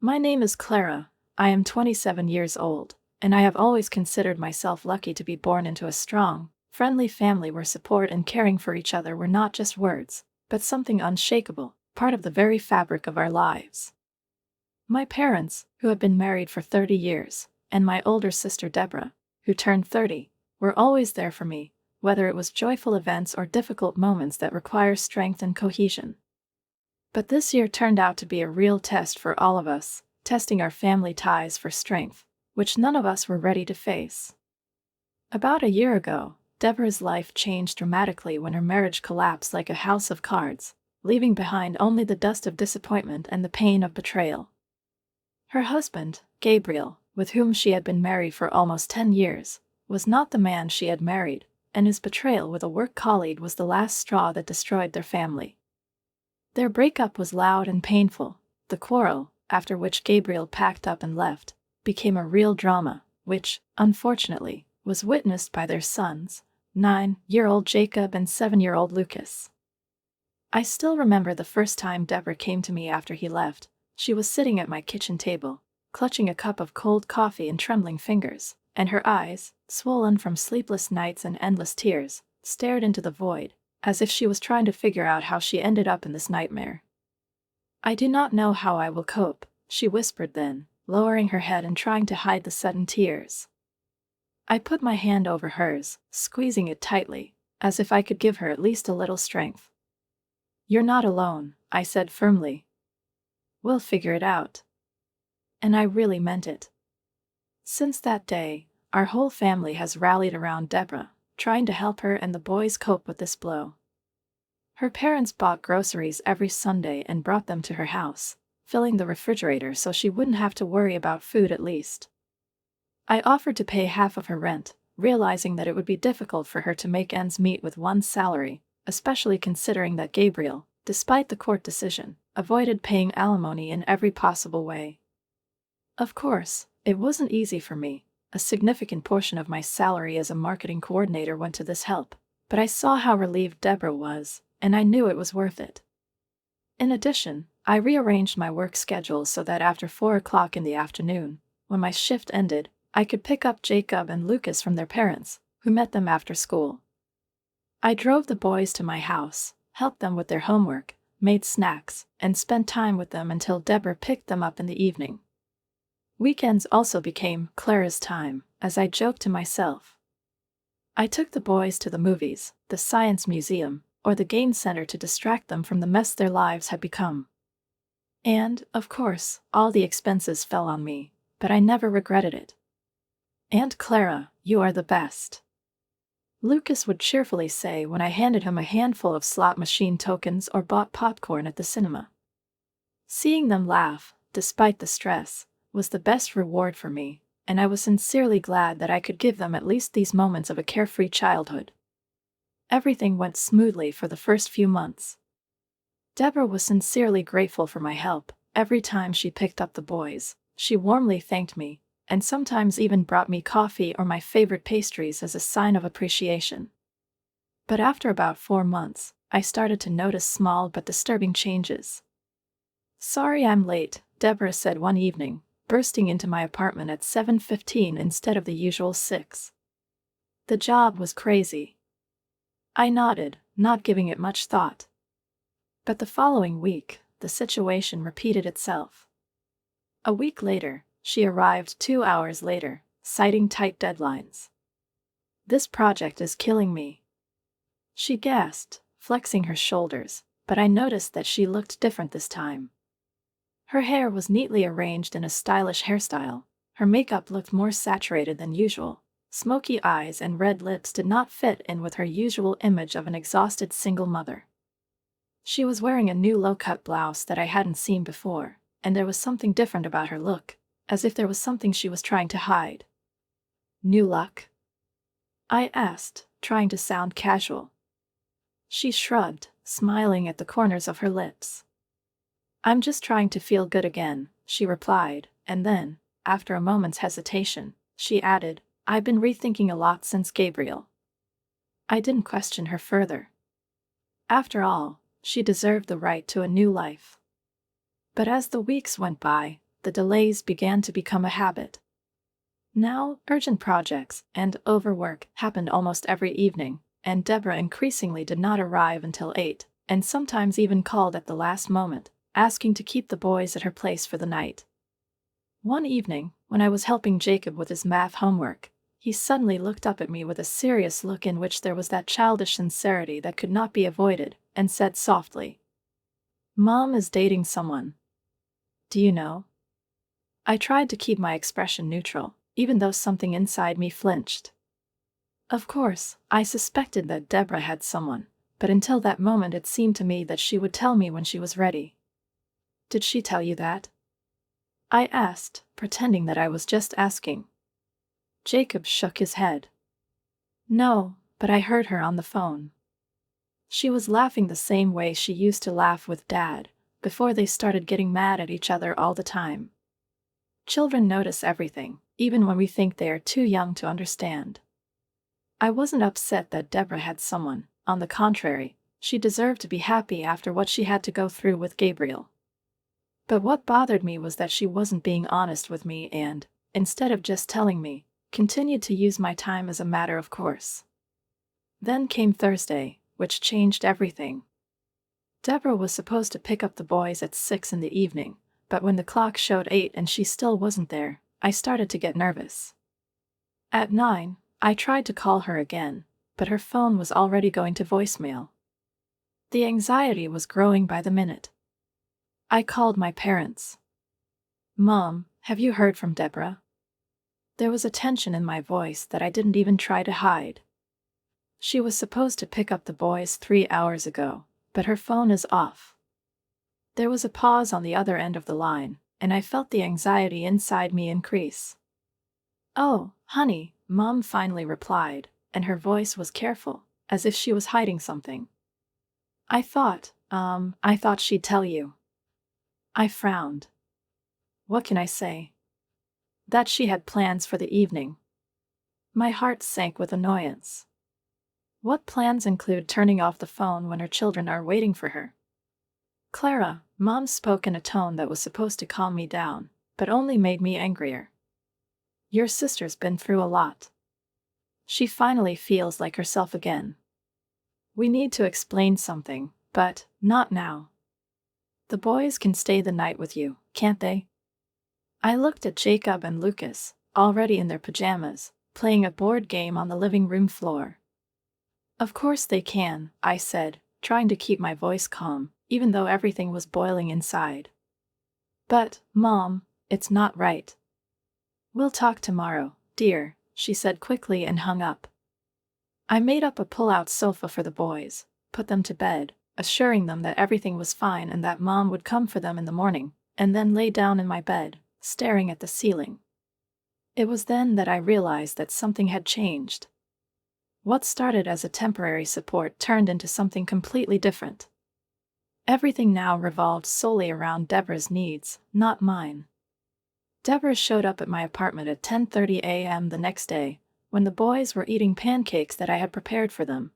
My name is Clara. I am 27 years old, and I have always considered myself lucky to be born into a strong, friendly family where support and caring for each other were not just words, but something unshakable, part of the very fabric of our lives. My parents, who have been married for 30 years, and my older sister Deborah, who turned 30, were always there for me, whether it was joyful events or difficult moments that require strength and cohesion. But this year turned out to be a real test for all of us, testing our family ties for strength, which none of us were ready to face. About a year ago, Deborah's life changed dramatically when her marriage collapsed like a house of cards, leaving behind only the dust of disappointment and the pain of betrayal. Her husband, Gabriel, with whom she had been married for almost 10 years, was not the man she had married, and his betrayal with a work colleague was the last straw that destroyed their family. Their breakup was loud and painful. The quarrel, after which Gabriel packed up and left, became a real drama, which, unfortunately, was witnessed by their sons, 9-year-old Jacob and 7-year-old Lucas. I still remember the first time Deborah came to me after he left. She was sitting at my kitchen table, clutching a cup of cold coffee in trembling fingers, and her eyes, swollen from sleepless nights and endless tears, stared into the void, as if she was trying to figure out how she ended up in this nightmare. "I do not know how I will cope," she whispered then, lowering her head and trying to hide the sudden tears. I put my hand over hers, squeezing it tightly, as if I could give her at least a little strength. "You're not alone," I said firmly. "We'll figure it out." And I really meant it. Since that day, our whole family has rallied around Deborah, trying to help her and the boys cope with this blow. Her parents bought groceries every Sunday and brought them to her house, filling the refrigerator so she wouldn't have to worry about food at least. I offered to pay half of her rent, realizing that it would be difficult for her to make ends meet with one salary, especially considering that Gabriel, despite the court decision, avoided paying alimony in every possible way. Of course, it wasn't easy for me. A significant portion of my salary as a marketing coordinator went to this help, but I saw how relieved Deborah was, and I knew it was worth it. In addition, I rearranged my work schedule so that after 4 o'clock in the afternoon, when my shift ended, I could pick up Jacob and Lucas from their parents, who met them after school. I drove the boys to my house, helped them with their homework, made snacks, and spent time with them until Deborah picked them up in the evening. Weekends also became Clara's time, as I joked to myself. I took the boys to the movies, the science museum, or the game center to distract them from the mess their lives had become. And, of course, all the expenses fell on me, but I never regretted it. "Aunt Clara, you are the best," Lucas would cheerfully say when I handed him a handful of slot machine tokens or bought popcorn at the cinema. Seeing them laugh, despite the stress, was the best reward for me, and I was sincerely glad that I could give them at least these moments of a carefree childhood. Everything went smoothly for the first few months. Deborah was sincerely grateful for my help. Every time she picked up the boys, she warmly thanked me, and sometimes even brought me coffee or my favorite pastries as a sign of appreciation. But after about 4 months, I started to notice small but disturbing changes. "Sorry I'm late," Deborah said one evening, bursting into my apartment at 7:15 instead of the usual 6. "The job was crazy." I nodded, not giving it much thought. But the following week, the situation repeated itself. A week later, she arrived 2 hours later, citing tight deadlines. "This project is killing me," she gasped, flexing her shoulders, but I noticed that she looked different this time. Her hair was neatly arranged in a stylish hairstyle, her makeup looked more saturated than usual, smoky eyes and red lips did not fit in with her usual image of an exhausted single mother. She was wearing a new low-cut blouse that I hadn't seen before, and there was something different about her look, as if there was something she was trying to hide. "New luck?" I asked, trying to sound casual. She shrugged, smiling at the corners of her lips. "I'm just trying to feel good again," she replied, and then, after a moment's hesitation, she added, "I've been rethinking a lot since Gabriel." I didn't question her further. After all, she deserved the right to a new life. But as the weeks went by, the delays began to become a habit. Now, urgent projects and overwork happened almost every evening, and Deborah increasingly did not arrive until 8, and sometimes even called at the last moment, asking to keep the boys at her place for the night. One evening, when I was helping Jacob with his math homework, he suddenly looked up at me with a serious look in which there was that childish sincerity that could not be avoided, and said softly, "Mom is dating someone. Do you know?" I tried to keep my expression neutral, even though something inside me flinched. Of course, I suspected that Deborah had someone, but until that moment it seemed to me that she would tell me when she was ready. "Did she tell you that?" I asked, pretending that I was just asking. Jacob shook his head. "No, but I heard her on the phone. She was laughing the same way she used to laugh with Dad, before they started getting mad at each other all the time. Children notice everything, even when we think they are too young to understand." I wasn't upset that Deborah had someone. On the contrary, she deserved to be happy after what she had to go through with Gabriel. But what bothered me was that she wasn't being honest with me and, instead of just telling me, continued to use my time as a matter of course. Then came Thursday, which changed everything. Deborah was supposed to pick up the boys at 6 in the evening, but when the clock showed 8 and she still wasn't there, I started to get nervous. At 9, I tried to call her again, but her phone was already going to voicemail. The anxiety was growing by the minute. I called my parents. "Mom, have you heard from Deborah?" There was a tension in my voice that I didn't even try to hide. She was supposed to pick up the boys 3 hours ago, but her phone is off. There was a pause on the other end of the line, and I felt the anxiety inside me increase. "Oh, honey," Mom finally replied, and her voice was careful, as if she was hiding something. I thought she'd tell you." I frowned. What can I say? That she had plans for the evening. My heart sank with annoyance. What plans include turning off the phone when her children are waiting for her? "Clara," Mom spoke in a tone that was supposed to calm me down, but only made me angrier. "Your sister's been through a lot. She finally feels like herself again. We need to explain something, but not now. The boys can stay the night with you, can't they?" I looked at Jacob and Lucas, already in their pajamas, playing a board game on the living room floor. "Of course they can," I said, trying to keep my voice calm, even though everything was boiling inside. "But, Mom, it's not right." "We'll talk tomorrow, dear," she said quickly and hung up. I made up a pull-out sofa for the boys, put them to bed, assuring them that everything was fine and that Mom would come for them in the morning, and then lay down in my bed, staring at the ceiling. It was then that I realized that something had changed. What started as a temporary support turned into something completely different. Everything now revolved solely around Deborah's needs, not mine. Deborah showed up at my apartment at 10:30 a.m. the next day, when the boys were eating pancakes that I had prepared for them.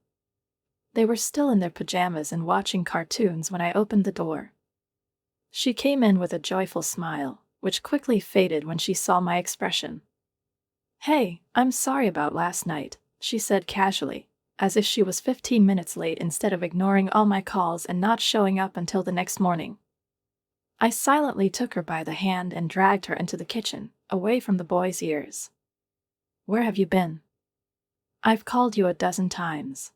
They were still in their pajamas and watching cartoons when I opened the door. She came in with a joyful smile, which quickly faded when she saw my expression. "Hey, I'm sorry about last night," she said casually, as if she was 15 minutes late instead of ignoring all my calls and not showing up until the next morning. I silently took her by the hand and dragged her into the kitchen, away from the boys' ears. "Where have you been? I've called you a dozen times."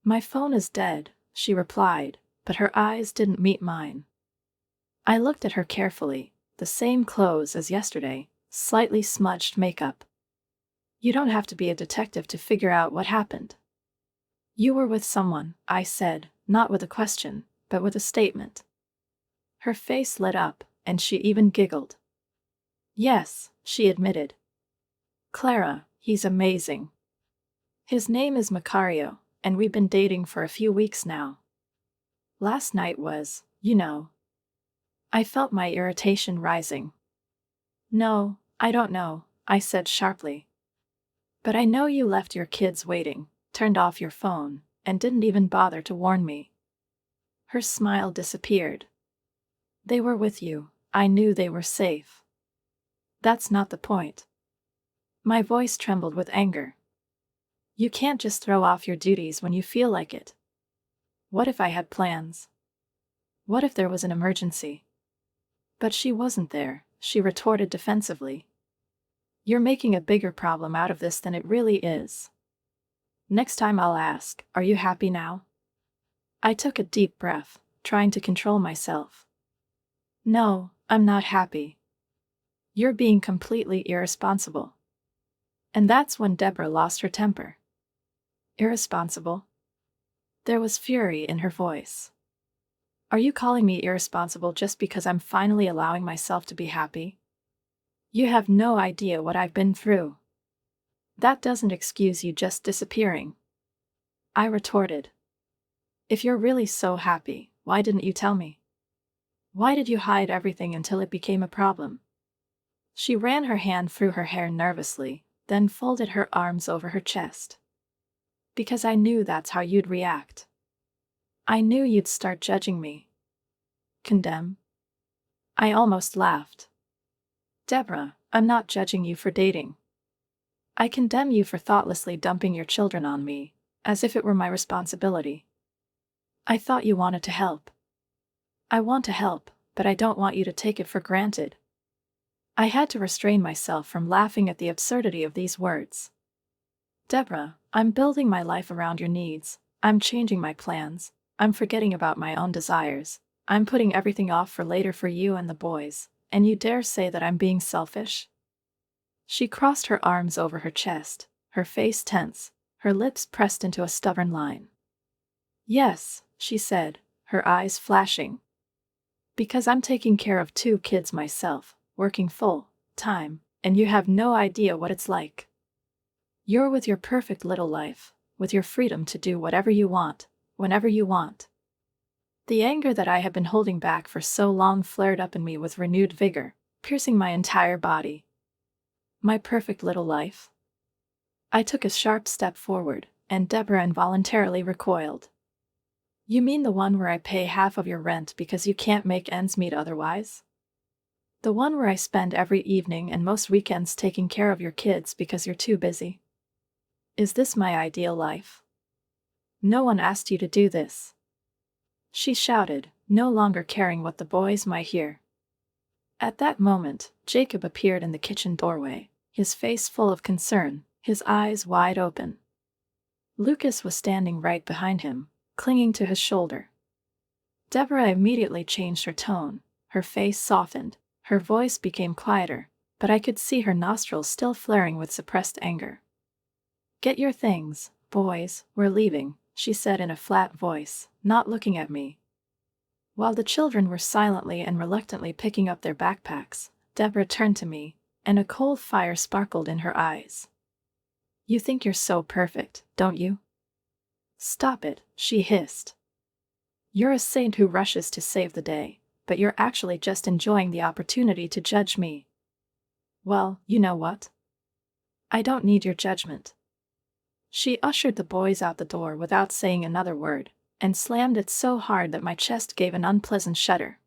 "My phone is dead," she replied, but her eyes didn't meet mine. I looked at her carefully, the same clothes as yesterday, slightly smudged makeup. "You don't have to be a detective to figure out what happened." "You were with someone," I said, not with a question, but with a statement. Her face lit up, and she even giggled. "Yes," she admitted. "Clara, he's amazing. His name is Macario, and we've been dating for a few weeks now. Last night was, you know." I felt my irritation rising. "No, I don't know," I said sharply. "But I know you left your kids waiting, turned off your phone, and didn't even bother to warn me." Her smile disappeared. "They were with you," I knew they were safe. That's not the point. My voice trembled with anger. You can't just throw off your duties when you feel like it. What if I had plans? What if there was an emergency? But she wasn't there, she retorted defensively. You're making a bigger problem out of this than it really is. Next time I'll ask, are you happy now? I took a deep breath, trying to control myself. No, I'm not happy. You're being completely irresponsible. And that's when Deborah lost her temper. Irresponsible? There was fury in her voice. Are you calling me irresponsible just because I'm finally allowing myself to be happy? You have no idea what I've been through. That doesn't excuse you just disappearing. I retorted. If you're really so happy, why didn't you tell me? Why did you hide everything until it became a problem? She ran her hand through her hair nervously, then folded her arms over her chest. Because I knew that's how you'd react. I knew you'd start judging me. Condemn? I almost laughed. Deborah, I'm not judging you for dating. I condemn you for thoughtlessly dumping your children on me, as if it were my responsibility. I thought you wanted to help. I want to help, but I don't want you to take it for granted. I had to restrain myself from laughing at the absurdity of these words. Deborah, I'm building my life around your needs. I'm changing my plans. I'm forgetting about my own desires. I'm putting everything off for later for you and the boys, and you dare say that I'm being selfish? She crossed her arms over her chest, her face tense, her lips pressed into a stubborn line. Yes, she said, her eyes flashing. Because I'm taking care of 2 kids myself, working full time, and you have no idea what it's like. You're with your perfect little life, with your freedom to do whatever you want, whenever you want. The anger that I had been holding back for so long flared up in me with renewed vigor, piercing my entire body. My perfect little life? I took a sharp step forward, and Deborah involuntarily recoiled. You mean the one where I pay half of your rent because you can't make ends meet otherwise? The one where I spend every evening and most weekends taking care of your kids because you're too busy? Is this my ideal life? No one asked you to do this. She shouted, no longer caring what the boys might hear. At that moment, Jacob appeared in the kitchen doorway, his face full of concern, his eyes wide open. Lucas was standing right behind him, clinging to his shoulder. Deborah immediately changed her tone, her face softened, her voice became quieter, but I could see her nostrils still flaring with suppressed anger. Get your things, boys, we're leaving, she said in a flat voice, not looking at me. While the children were silently and reluctantly picking up their backpacks, Deborah turned to me, and a cold fire sparkled in her eyes. You think you're so perfect, don't you? Stop it, she hissed. You're a saint who rushes to save the day, but you're actually just enjoying the opportunity to judge me. Well, you know what? I don't need your judgment. She ushered the boys out the door without saying another word, and slammed it so hard that my chest gave an unpleasant shudder.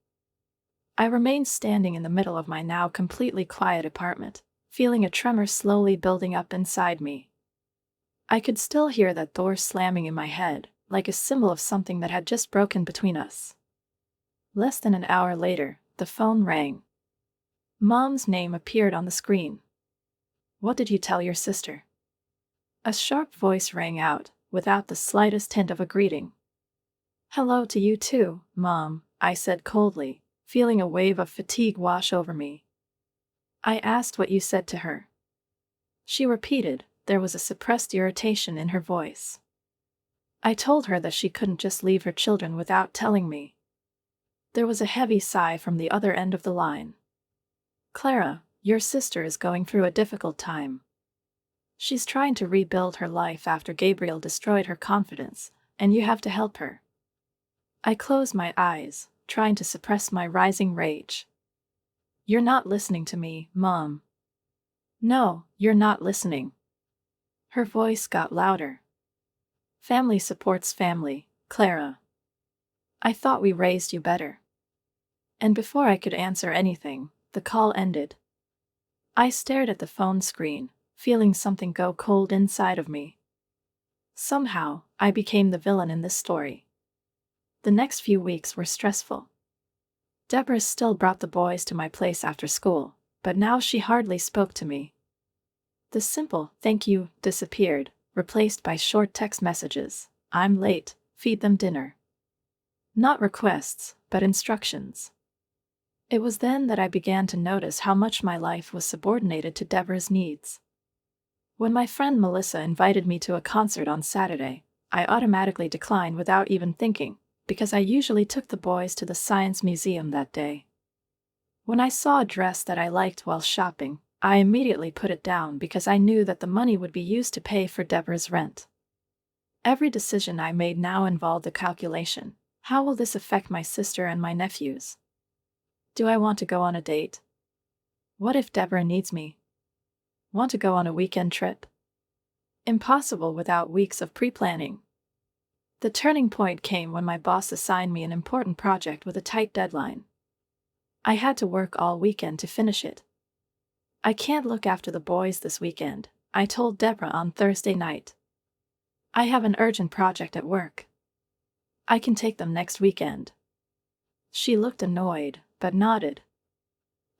I remained standing in the middle of my now completely quiet apartment, feeling a tremor slowly building up inside me. I could still hear that door slamming in my head, like a symbol of something that had just broken between us. Less than an hour later, the phone rang. Mom's name appeared on the screen. What did you tell your sister? A sharp voice rang out, without the slightest hint of a greeting. Hello to you too, Mom, I said coldly, feeling a wave of fatigue wash over me. I asked what you said to her. She repeated, there was a suppressed irritation in her voice. I told her that she couldn't just leave her children without telling me. There was a heavy sigh from the other end of the line. Clara, your sister is going through a difficult time. She's trying to rebuild her life after Gabriel destroyed her confidence, and you have to help her. I closed my eyes, trying to suppress my rising rage. You're not listening to me, Mom. No, you're not listening. Her voice got louder. Family supports family, Clara. I thought we raised you better. And before I could answer anything, the call ended. I stared at the phone screen, feeling something go cold inside of me. Somehow, I became the villain in this story. The next few weeks were stressful. Deborah still brought the boys to my place after school, but now she hardly spoke to me. The simple "thank you" disappeared, replaced by short text messages. "I'm late, feed them dinner." Not requests, but instructions. It was then that I began to notice how much my life was subordinated to Deborah's needs. When my friend Melissa invited me to a concert on Saturday, I automatically declined without even thinking, because I usually took the boys to the Science Museum that day. When I saw a dress that I liked while shopping, I immediately put it down because I knew that the money would be used to pay for Deborah's rent. Every decision I made now involved the calculation: how will this affect my sister and my nephews? Do I want to go on a date? What if Deborah needs me? Want to go on a weekend trip? Impossible without weeks of pre-planning. The turning point came when my boss assigned me an important project with a tight deadline. I had to work all weekend to finish it. "I can't look after the boys this weekend," I told Deborah on Thursday night. "I have an urgent project at work. I can take them next weekend." She looked annoyed, but nodded.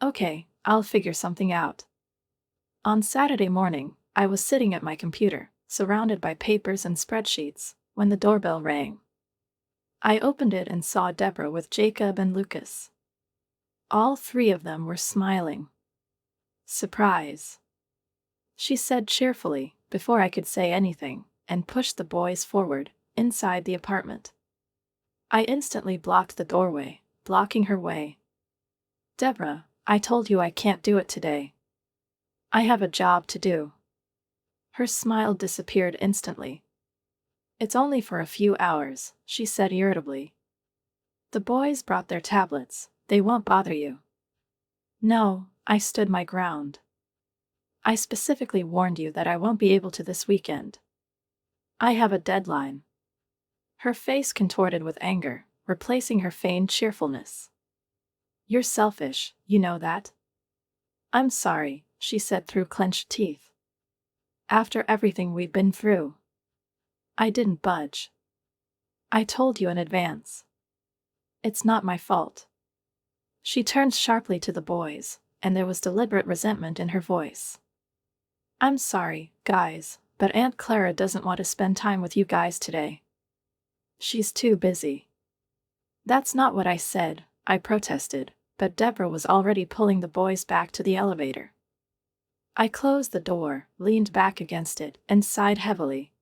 "Okay, I'll figure something out." On Saturday morning, I was sitting at my computer, surrounded by papers and spreadsheets, when the doorbell rang. I opened it and saw Deborah with Jacob and Lucas. All three of them were smiling. "Surprise," she said cheerfully, before I could say anything, and pushed the boys forward, inside the apartment. I instantly blocked the doorway, blocking her way. "Deborah, I told you I can't do it today. I have a job to do." Her smile disappeared instantly. "It's only for a few hours," she said irritably. "The boys brought their tablets, they won't bother you." "No," I stood my ground. "I specifically warned you that I won't be able to this weekend. I have a deadline." Her face contorted with anger, replacing her feigned cheerfulness. "You're selfish, you know that." "I'm sorry," she said through clenched teeth. "After everything we've been through." I didn't budge. "I told you in advance. It's not my fault." She turned sharply to the boys, and there was deliberate resentment in her voice. "I'm sorry, guys, but Aunt Clara doesn't want to spend time with you guys today. She's too busy." "That's not what I said," I protested, but Deborah was already pulling the boys back to the elevator. I closed the door, leaned back against it, and sighed heavily.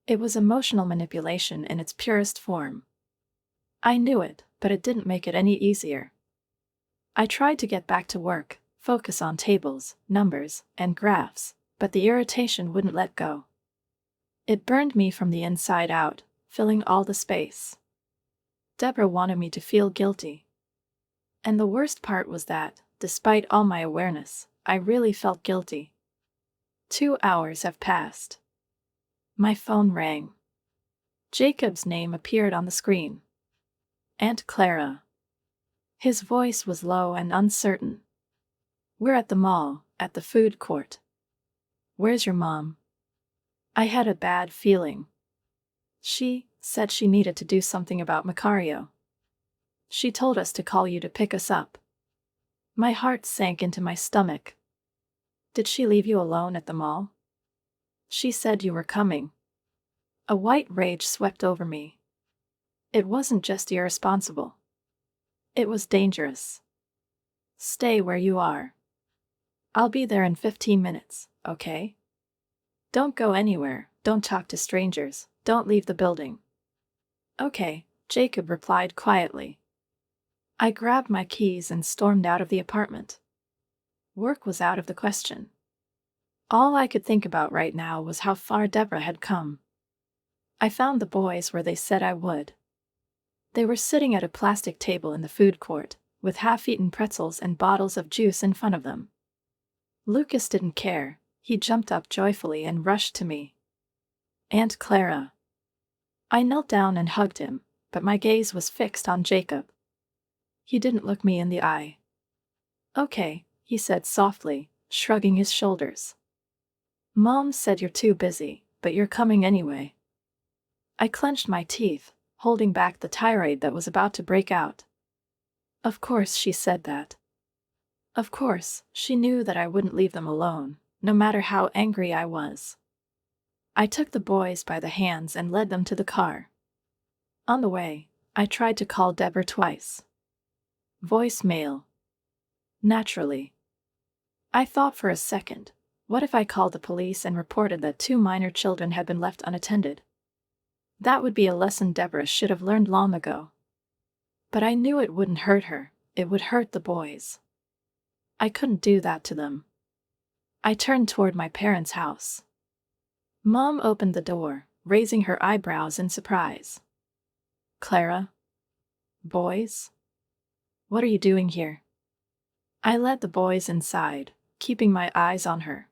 It was emotional manipulation in its purest form. I knew it, but it didn't make it any easier. I tried to get back to work, focus on tables, numbers, and graphs, but the irritation wouldn't let go. It burned me from the inside out, filling all the space. Deborah wanted me to feel guilty. And the worst part was that, despite all my awareness, I really felt guilty. 2 hours have passed. My phone rang. Jacob's name appeared on the screen. "Aunt Clara." His voice was low and uncertain. "We're at the mall, at the food court." "Where's your mom?" I had a bad feeling. She said she needed to do something about Macario. "She told us to call you to pick us up." My heart sank into my stomach. "Did she leave you alone at the mall?" "She said you were coming." A white rage swept over me. It wasn't just irresponsible. It was dangerous. "Stay where you are. I'll be there in 15 minutes, okay? Don't go anywhere, don't talk to strangers, don't leave the building." "Okay," Jacob replied quietly. I grabbed my keys and stormed out of the apartment. Work was out of the question. All I could think about right now was how far Deborah had come. I found the boys where they said I would. They were sitting at a plastic table in the food court, with half-eaten pretzels and bottles of juice in front of them. Lucas didn't care. He jumped up joyfully and rushed to me. "Aunt Clara." I knelt down and hugged him, but my gaze was fixed on Jacob. He didn't look me in the eye. Okay, he said softly, shrugging his shoulders. Mom said you're too busy, but you're coming anyway. I clenched my teeth, holding back the tirade that was about to break out. Of course she said that. Of course, she knew that I wouldn't leave them alone, no matter how angry I was. I took the boys by the hands and led them to the car. On the way, I tried to call Deborah twice. Voicemail. Naturally. I thought for a second, what if I called the police and reported that 2 minor children had been left unattended? That would be a lesson Deborah should have learned long ago. But I knew it wouldn't hurt her, it would hurt the boys. I couldn't do that to them. I turned toward my parents' house. Mom opened the door, raising her eyebrows in surprise. Clara? Boys? What are you doing here? I led the boys inside, keeping my eyes on her.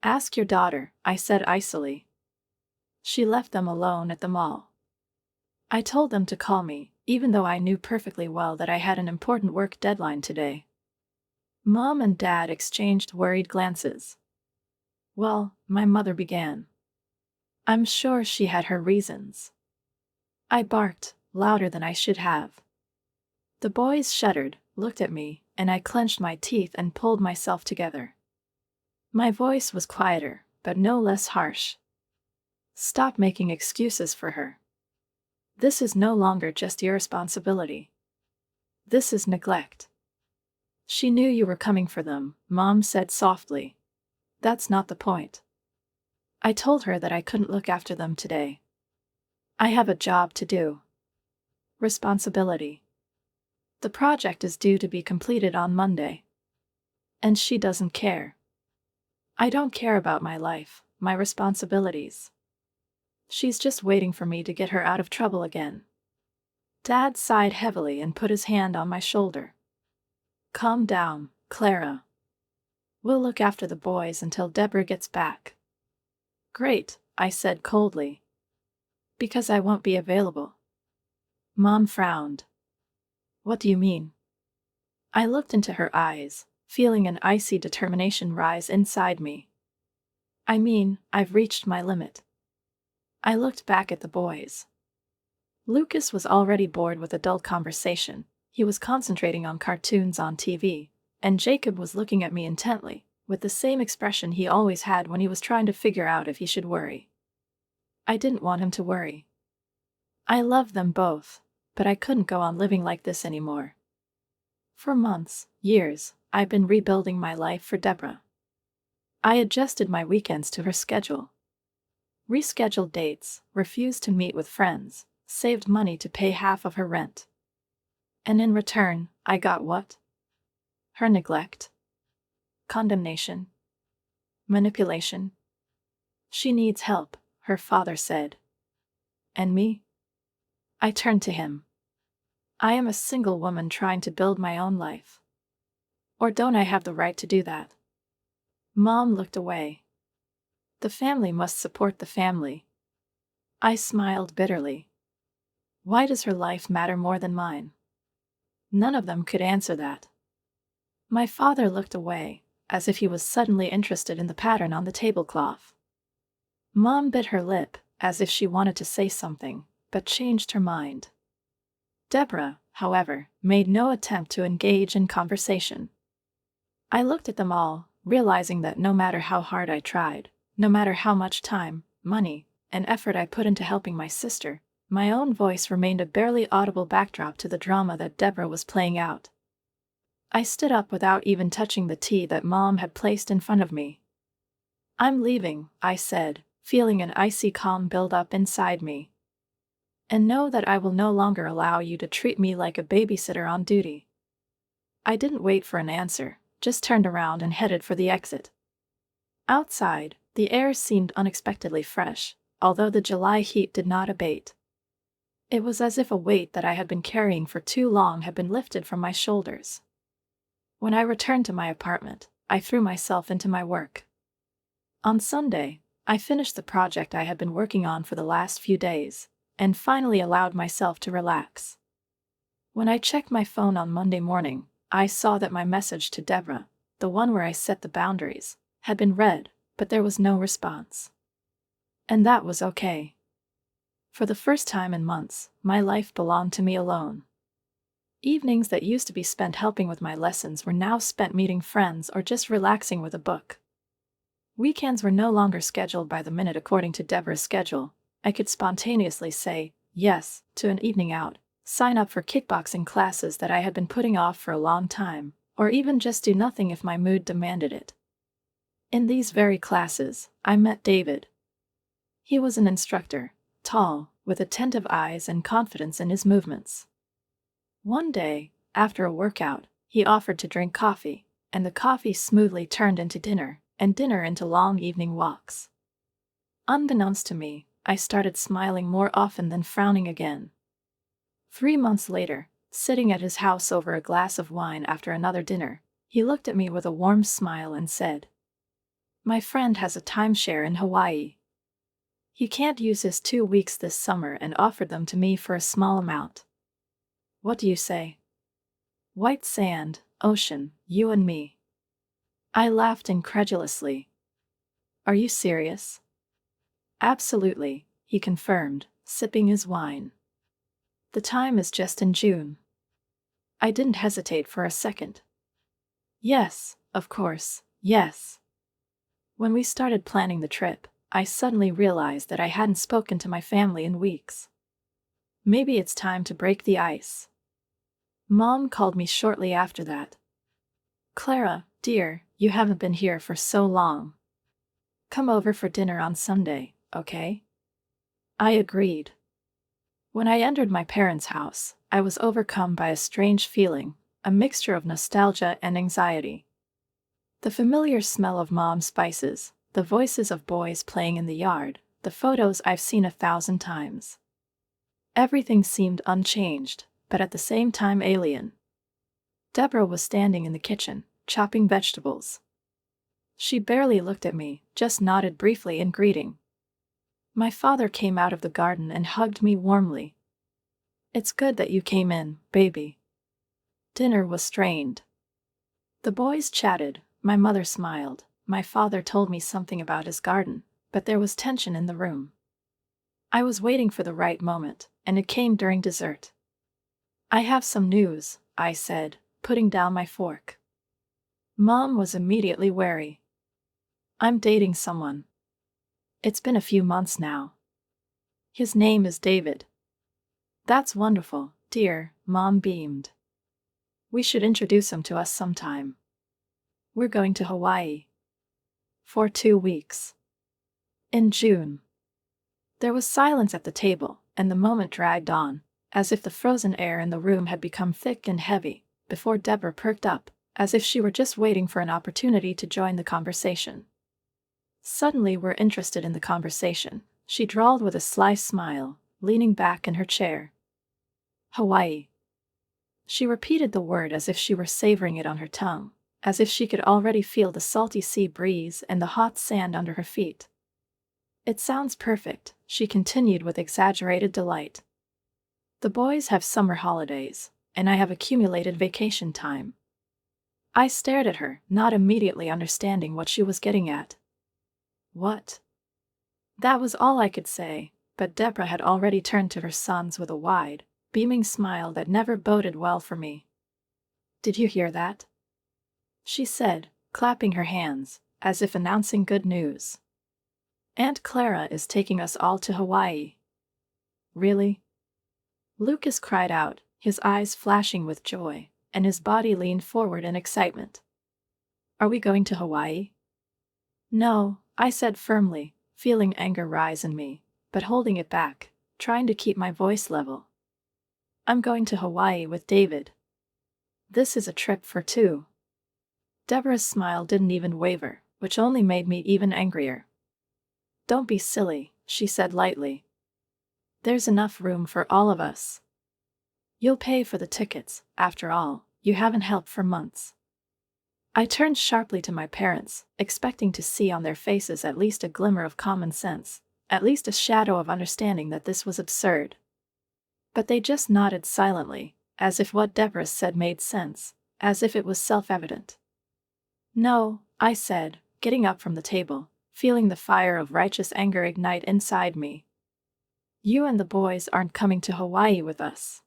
Ask your daughter, I said icily. She left them alone at the mall. I told them to call me, even though I knew perfectly well that I had an important work deadline today. Mom and Dad exchanged worried glances. Well, my mother began. I'm sure she had her reasons. I barked, louder than I should have. The boys shuddered, looked at me, and I clenched my teeth and pulled myself together. My voice was quieter, but no less harsh. Stop making excuses for her. This is no longer just your responsibility. This is neglect. She knew you were coming for them, Mom said softly. That's not the point. I told her that I couldn't look after them today. I have a job to do. Responsibility. The project is due to be completed on Monday. And she doesn't care. I don't care about my life, my responsibilities. She's just waiting for me to get her out of trouble again. Dad sighed heavily and put his hand on my shoulder. Calm down, Clara. We'll look after the boys until Deborah gets back. Great, I said coldly. Because I won't be available. Mom frowned. What do you mean? I looked into her eyes, feeling an icy determination rise inside me. I mean, I've reached my limit. I looked back at the boys. Lucas was already bored with adult conversation. He was concentrating on cartoons on TV, and Jacob was looking at me intently, with the same expression he always had when he was trying to figure out if he should worry. I didn't want him to worry. I loved them both, but I couldn't go on living like this anymore. For months, years, I've been rebuilding my life for Deborah. I adjusted my weekends to her schedule. Rescheduled dates, refused to meet with friends, saved money to pay half of her rent. And in return, I got what? Her neglect. Condemnation. Manipulation. She needs help, her father said. And me? I turned to him. I am a single woman trying to build my own life. Or don't I have the right to do that? Mom looked away. The family must support the family. I smiled bitterly. Why does her life matter more than mine? None of them could answer that. My father looked away, as if he was suddenly interested in the pattern on the tablecloth. Mom bit her lip, as if she wanted to say something, but changed her mind. Deborah, however, made no attempt to engage in conversation. I looked at them all, realizing that no matter how hard I tried, no matter how much time, money, and effort I put into helping my sister, my own voice remained a barely audible backdrop to the drama that Deborah was playing out. I stood up without even touching the tea that Mom had placed in front of me. I'm leaving, I said, feeling an icy calm build up inside me. And know that I will no longer allow you to treat me like a babysitter on duty. I didn't wait for an answer, just turned around and headed for the exit. Outside, the air seemed unexpectedly fresh, although the July heat did not abate. It was as if a weight that I had been carrying for too long had been lifted from my shoulders. When I returned to my apartment, I threw myself into my work. On Sunday, I finished the project I had been working on for the last few days, and finally allowed myself to relax. When I checked my phone on Monday morning, I saw that my message to Deborah, the one where I set the boundaries, had been read, but there was no response. And that was okay. For the first time in months, my life belonged to me alone. Evenings that used to be spent helping with my lessons were now spent meeting friends or just relaxing with a book. Weekends were no longer scheduled by the minute according to Deborah's schedule. I could spontaneously say yes to an evening out, sign up for kickboxing classes that I had been putting off for a long time, or even just do nothing if my mood demanded it. In these very classes, I met David. He was an instructor, tall, with attentive eyes and confidence in his movements. One day, after a workout, he offered to drink coffee, and the coffee smoothly turned into dinner, and dinner into long evening walks. Unbeknownst to me, I started smiling more often than frowning again. 3 months later, sitting at his house over a glass of wine after another dinner, he looked at me with a warm smile and said, "My friend has a timeshare in Hawaii. He can't use his 2 weeks this summer and offered them to me for a small amount. What do you say? White sand, ocean, you and me." I laughed incredulously. "Are you serious?" "Absolutely," he confirmed, sipping his wine. "The time is just in June." I didn't hesitate for a second. Yes, of course, yes. When we started planning the trip, I suddenly realized that I hadn't spoken to my family in weeks. Maybe it's time to break the ice. Mom called me shortly after that. "Clara, dear, you haven't been here for so long. Come over for dinner on Sunday, okay?" I agreed. When I entered my parents' house, I was overcome by a strange feeling, a mixture of nostalgia and anxiety. The familiar smell of Mom's spices, the voices of boys playing in the yard, the photos I've seen 1,000 times. Everything seemed unchanged, but at the same time alien. Deborah was standing in the kitchen, chopping vegetables. She barely looked at me, just nodded briefly in greeting. My father came out of the garden and hugged me warmly. "It's good that you came in, baby." Dinner was strained. The boys chatted, my mother smiled, my father told me something about his garden, but there was tension in the room. I was waiting for the right moment, and it came during dessert. "I have some news," I said, putting down my fork. Mom was immediately wary. "I'm dating someone. It's been a few months now. His name is David." "That's wonderful, dear," Mom beamed. "We should introduce him to us sometime. We're going to Hawaii. For 2 weeks. In June." There was silence at the table, and the moment dragged on, as if the frozen air in the room had become thick and heavy, before Deborah perked up, as if she were just waiting for an opportunity to join the conversation. "Suddenly we're interested in the conversation," she drawled with a sly smile, leaning back in her chair. "Hawaii." She repeated the word as if she were savoring it on her tongue, as if she could already feel the salty sea breeze and the hot sand under her feet. "It sounds perfect," she continued with exaggerated delight. "The boys have summer holidays, and I have accumulated vacation time." I stared at her, not immediately understanding what she was getting at. "What?" That was all I could say, but Deborah had already turned to her sons with a wide, beaming smile that never boded well for me. "Did you hear that?" she said, clapping her hands, as if announcing good news. "Aunt Clara is taking us all to Hawaii." "Really?" Lucas cried out, his eyes flashing with joy, and his body leaned forward in excitement. "Are we going to Hawaii?" "No," I said firmly, feeling anger rise in me, but holding it back, trying to keep my voice level. "I'm going to Hawaii with David. This is a trip for 2. Deborah's smile didn't even waver, which only made me even angrier. "Don't be silly," she said lightly. "There's enough room for all of us. You'll pay for the tickets, after all, you haven't helped for months." I turned sharply to my parents, expecting to see on their faces at least a glimmer of common sense, at least a shadow of understanding that this was absurd. But they just nodded silently, as if what Deborah said made sense, as if it was self-evident. "No," I said, getting up from the table, feeling the fire of righteous anger ignite inside me. "You and the boys aren't coming to Hawaii with us.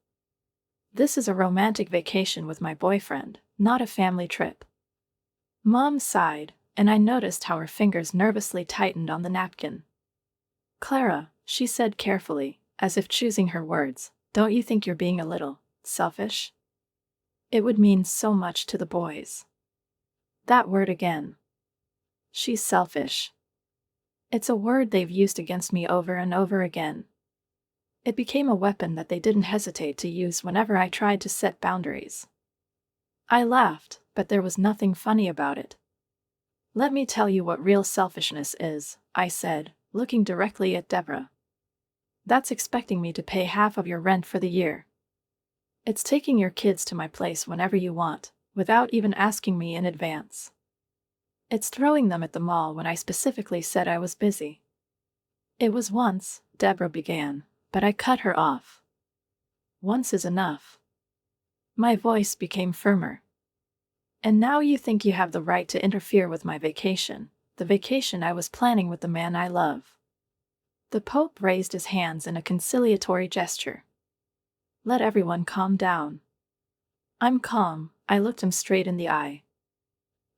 This is a romantic vacation with my boyfriend, not a family trip." Mom sighed, and I noticed how her fingers nervously tightened on the napkin. "Clara," she said carefully, as if choosing her words, "don't you think you're being a little selfish? It would mean so much to the boys." That word again. She's selfish. It's a word they've used against me over and over again. It became a weapon that they didn't hesitate to use whenever I tried to set boundaries. I laughed, but there was nothing funny about it. "Let me tell you what real selfishness is," I said, looking directly at Deborah. "That's expecting me to pay half of your rent for the year. It's taking your kids to my place whenever you want, without even asking me in advance. It's throwing them at the mall when I specifically said I was busy." "It was once," Deborah began, but I cut her off. "Once is enough." My voice became firmer. "And now you think you have the right to interfere with my vacation, the vacation I was planning with the man I love." The Pope raised his hands in a conciliatory gesture. "Let everyone calm down." "I'm calm," I looked him straight in the eye.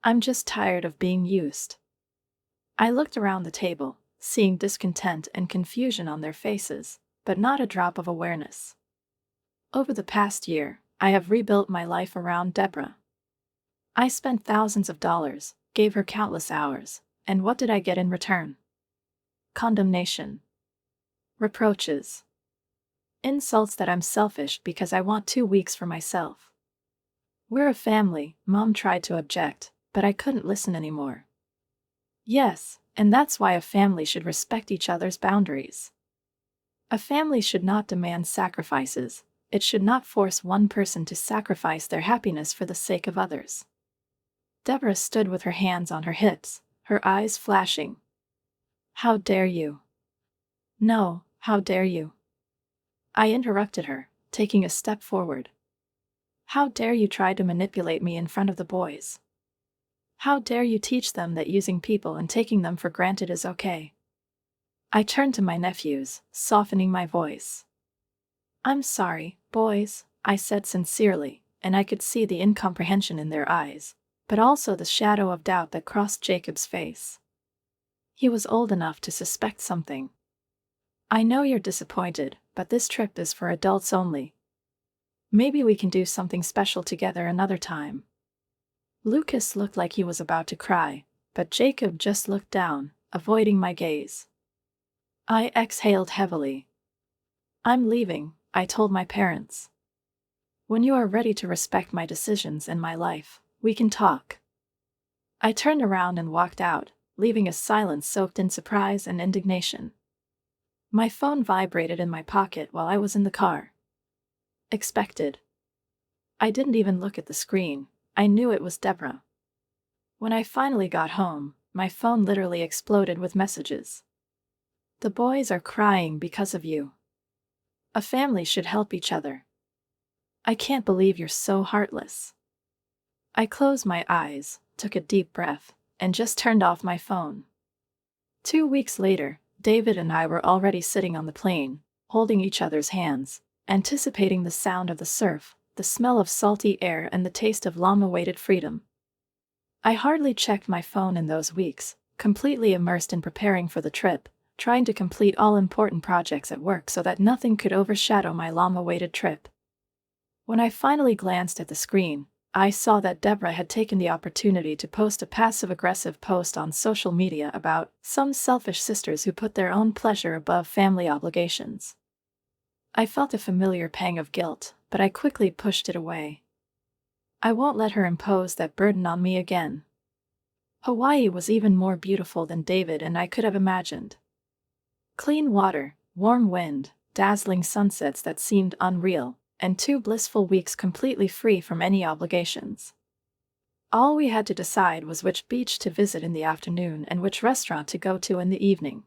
"I'm just tired of being used." I looked around the table, seeing discontent and confusion on their faces, but not a drop of awareness. Over the past year, I have rebuilt my life around Deborah. I spent thousands of dollars, gave her countless hours, and what did I get in return? Condemnation. Reproaches. Insults that I'm selfish because I want 2 weeks for myself. "We're a family," Mom tried to object, but I couldn't listen anymore. "Yes, and that's why a family should respect each other's boundaries. A family should not demand sacrifices. It should not force one person to sacrifice their happiness for the sake of others." Deborah stood with her hands on her hips, her eyes flashing. "How dare you?" "No, how dare you?" I interrupted her, taking a step forward. "How dare you try to manipulate me in front of the boys? How dare you teach them that using people and taking them for granted is okay?" I turned to my nephews, softening my voice. "I'm sorry, boys," I said sincerely, and I could see the incomprehension in their eyes, but also the shadow of doubt that crossed Jacob's face. He was old enough to suspect something. "I know you're disappointed, but this trip is for adults only. Maybe we can do something special together another time." Lucas looked like he was about to cry, but Jacob just looked down, avoiding my gaze. I exhaled heavily. "I'm leaving," I told my parents. "When you are ready to respect my decisions and my life, we can talk." I turned around and walked out, leaving a silence soaked in surprise and indignation. My phone vibrated in my pocket while I was in the car. Expected. I didn't even look at the screen. I knew it was Deborah. When I finally got home, my phone literally exploded with messages. "The boys are crying because of you. A family should help each other. I can't believe you're so heartless." I closed my eyes, took a deep breath, and just turned off my phone. 2 weeks later, David and I were already sitting on the plane, holding each other's hands, anticipating the sound of the surf, the smell of salty air, and the taste of long-awaited freedom. I hardly checked my phone in those weeks, completely immersed in preparing for the trip, trying to complete all important projects at work so that nothing could overshadow my long-awaited trip. When I finally glanced at the screen, I saw that Deborah had taken the opportunity to post a passive-aggressive post on social media about some selfish sisters who put their own pleasure above family obligations. I felt a familiar pang of guilt, but I quickly pushed it away. I won't let her impose that burden on me again. Hawaii was even more beautiful than David and I could have imagined. Clean water, warm wind, dazzling sunsets that seemed unreal, and 2 blissful weeks completely free from any obligations. All we had to decide was which beach to visit in the afternoon and which restaurant to go to in the evening.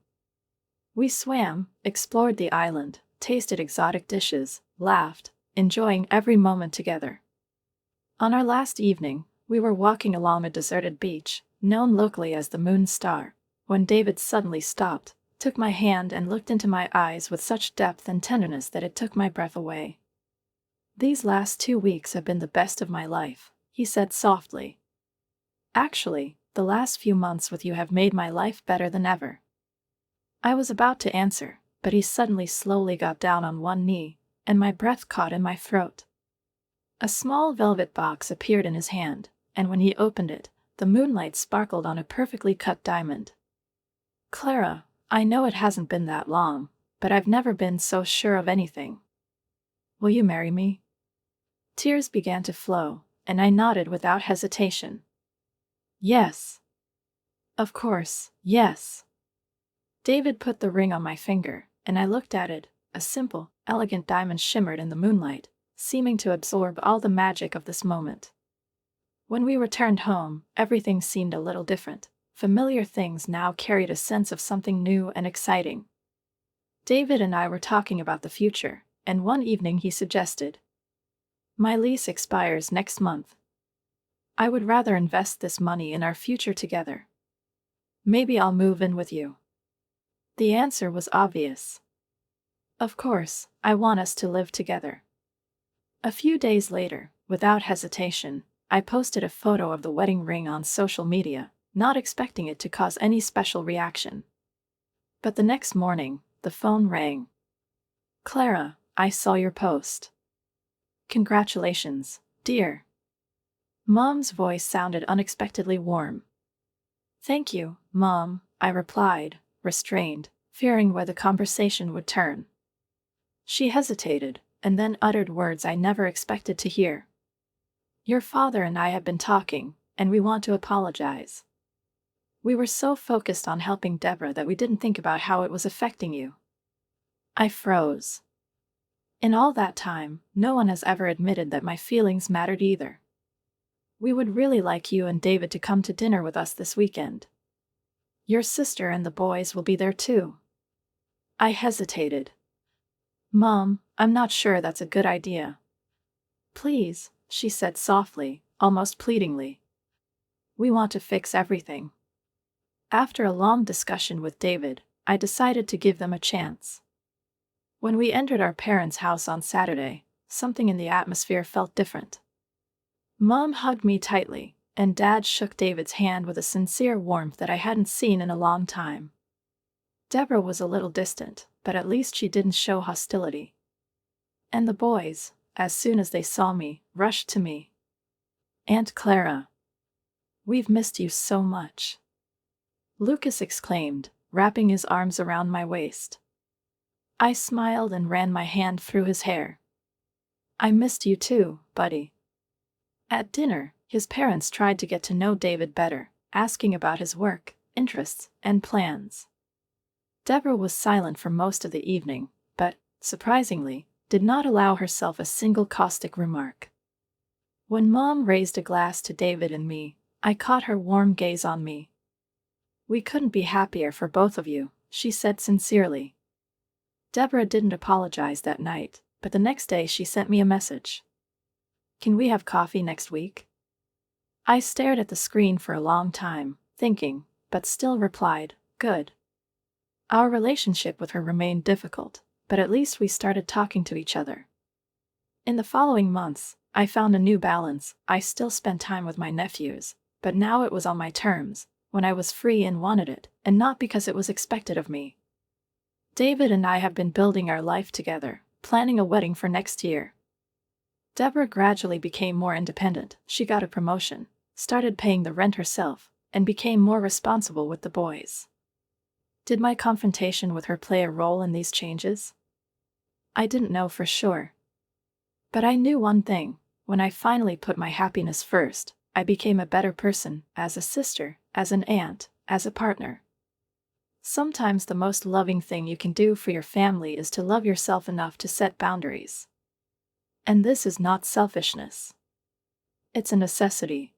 We swam, explored the island, tasted exotic dishes, laughed, enjoying every moment together. On our last evening, we were walking along a deserted beach, known locally as the Moon Star, when David suddenly stopped, took my hand and looked into my eyes with such depth and tenderness that it took my breath away. "These last 2 weeks have been the best of my life," he said softly. "Actually, the last few months with you have made my life better than ever." I was about to answer, but he suddenly slowly got down on one knee, and my breath caught in my throat. A small velvet box appeared in his hand, and when he opened it, the moonlight sparkled on a perfectly cut diamond. "Clara, I know it hasn't been that long, but I've never been so sure of anything. Will you marry me?" Tears began to flow, and I nodded without hesitation. "Yes. Of course, yes." David put the ring on my finger, and I looked at it. A simple, elegant diamond shimmered in the moonlight, seeming to absorb all the magic of this moment. When we returned home, everything seemed a little different. Familiar things now carried a sense of something new and exciting. David and I were talking about the future, and one evening he suggested, "My lease expires next month. I would rather invest this money in our future together. Maybe I'll move in with you." The answer was obvious. Of course, I want us to live together. A few days later, without hesitation, I posted a photo of the wedding ring on social media, not expecting it to cause any special reaction. But the next morning, the phone rang. "Clara, I saw your post. Congratulations, dear." Mom's voice sounded unexpectedly warm. "Thank you, Mom," I replied, restrained, fearing where the conversation would turn. She hesitated, and then uttered words I never expected to hear. "Your father and I have been talking, and we want to apologize. We were so focused on helping Deborah that we didn't think about how it was affecting you." I froze. In all that time, no one has ever admitted that my feelings mattered either. "We would really like you and David to come to dinner with us this weekend. Your sister and the boys will be there too." I hesitated. "Mom, I'm not sure that's a good idea." "Please," she said softly, almost pleadingly. "We want to fix everything." After a long discussion with David, I decided to give them a chance. When we entered our parents' house on Saturday, something in the atmosphere felt different. Mom hugged me tightly, and Dad shook David's hand with a sincere warmth that I hadn't seen in a long time. Deborah was a little distant, but at least she didn't show hostility. And the boys, as soon as they saw me, rushed to me. "Aunt Clara, we've missed you so much," Lucas exclaimed, wrapping his arms around my waist. I smiled and ran my hand through his hair. "I missed you too, buddy." At dinner, his parents tried to get to know David better, asking about his work, interests, and plans. Deborah was silent for most of the evening, but, surprisingly, did not allow herself a single caustic remark. When Mom raised a glass to David and me, I caught her warm gaze on me. "We couldn't be happier for both of you," she said sincerely. Deborah didn't apologize that night, but the next day she sent me a message. "Can we have coffee next week?" I stared at the screen for a long time, thinking, but still replied, "Good." Our relationship with her remained difficult, but at least we started talking to each other. In the following months, I found a new balance. I still spent time with my nephews, but now it was on my terms, when I was free and wanted it, and not because it was expected of me. David and I have been building our life together, planning a wedding for next year. Deborah gradually became more independent. She got a promotion, started paying the rent herself, and became more responsible with the boys. Did my confrontation with her play a role in these changes? I didn't know for sure. But I knew one thing: when I finally put my happiness first, I became a better person, as a sister, as an aunt, as a partner. Sometimes the most loving thing you can do for your family is to love yourself enough to set boundaries. And this is not selfishness. It's a necessity.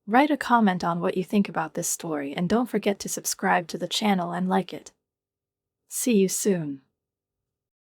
Write a comment on what you think about this story and don't forget to subscribe to the channel and like it. See you soon.